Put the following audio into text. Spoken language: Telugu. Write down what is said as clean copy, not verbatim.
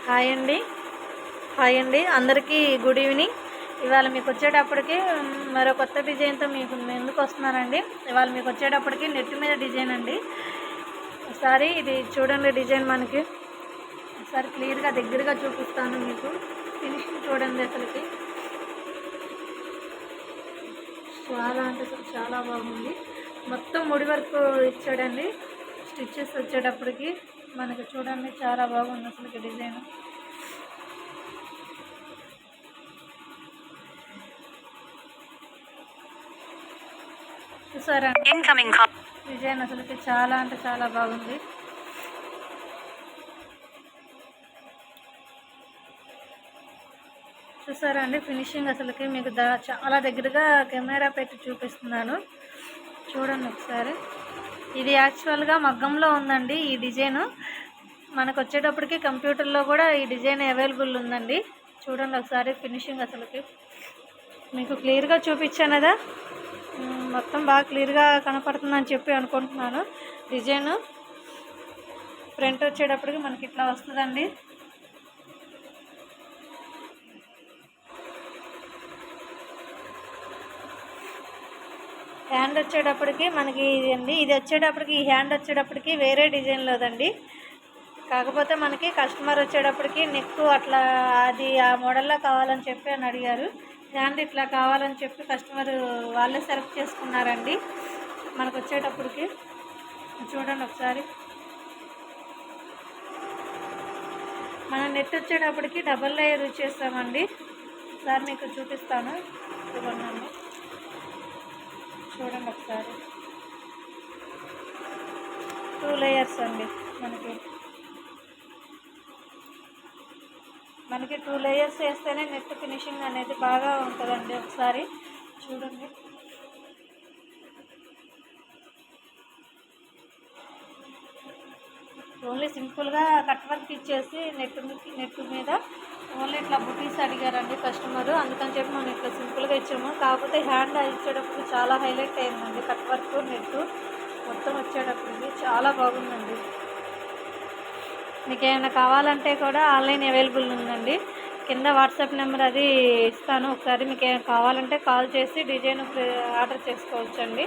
హాయ్ అండి. అందరికీ గుడ్ ఈవినింగ్. ఇవాళ మీకు వచ్చేటప్పటికి మరో కొత్త డిజైన్తో మీకు ఎందుకు వస్తున్నానండి. ఇవాళ మీకు వచ్చేటప్పటికి నెట్ మీద డిజైన్ అండి. ఒకసారి ఇది చూడండి, డిజైన్ మనకి ఒకసారి క్లియర్గా దగ్గరగా చూపిస్తాను. మీకు ఫినిషింగ్ చూడండి, అసలుకి చాలా అంటే చాలా బాగుంది. మొత్తం ముడి వరకు ఇచ్చాడండి. స్టిచ్చెస్ వచ్చేటప్పటికి మనకి చూడండి, చాలా బాగుంది అసలుకి డిజైన్. చూసారా డిజైన్ అసలుకి చాలా అంటే చాలా బాగుంది. చూసారా అండి ఫినిషింగ్ అసలుకి మీకు చాలా దగ్గరగా కెమెరా పెట్టి చూపిస్తున్నాను, చూడండి ఒకసారి. ఇది యాక్చువల్గా మగ్గంలో ఉందండి. ఈ డిజైను మనకు వచ్చేటప్పటికి కంప్యూటర్లో కూడా ఈ డిజైన్ అవైలబుల్ ఉందండి. చూడండి ఒకసారి ఫినిషింగ్ అసలుకి మీకు క్లియర్గా చూపించాను కదా, మొత్తం బాగా క్లియర్గా కనపడుతుందని చెప్పి అనుకుంటున్నాను. డిజైన్ ఫ్రంట్ వచ్చేటప్పటికి మనకి ఇట్లా వస్తుందండి. హ్యాండ్ వచ్చేటప్పటికి మనకి ఇది అండి, ఇది వచ్చేటప్పటికి ఈ హ్యాండ్ వచ్చేటప్పటికి వేరే డిజైన్లోదండి. కాకపోతే మనకి కస్టమర్ వచ్చేటప్పటికి నెక్ అట్లా అది ఆ మోడల్లో కావాలని చెప్పి అని అడిగారు. హ్యాండ్ ఇట్లా కావాలని చెప్పి కస్టమర్ వాళ్ళే సెలెక్ట్ చేసుకున్నారండి. మనకు వచ్చేటప్పటికి చూడండి ఒకసారి. మన నెట్ వచ్చేటప్పటికి డబల్ లేయర్ చేస్తామండి. ఒకసారి మీకు చూపిస్తాను, ఇదిగోండి చూడండి ఒకసారి. 2 లేయర్స్ అండి. మనకి 2 లేయర్స్ వేస్తేనే నెట్ ఫినిషింగ్ అనేది బాగా ఉంటుందండి. ఒకసారి చూడండి. ఓన్లీ సింపుల్గా కట్ వర్క్ ఇచ్చేసి నెట్ మీద ఓన్లీ ఇట్లా బుటీస్ అడిగారండి కస్టమరు, అందుకని చెప్పి మనం ఇట్లా సింపుల్గా ఇచ్చాము. కాకపోతే హ్యాండ్ ఇచ్చేటప్పుడు చాలా హైలైట్ అయిందండి. కట్ వర్క్ నెట్ మొత్తం వచ్చేటప్పుడు చాలా బాగుందండి. మీకు ఏమైనా కావాలంటే కూడా ఆన్లైన్ అవైలబుల్ ఉందండి. కింద వాట్సాప్ నెంబర్ అది ఇస్తాను. ఒకసారి మీకు ఏమైనా కావాలంటే కాల్ చేసి డిజైన్ ఆర్డర్ చేసుకోవచ్చండి.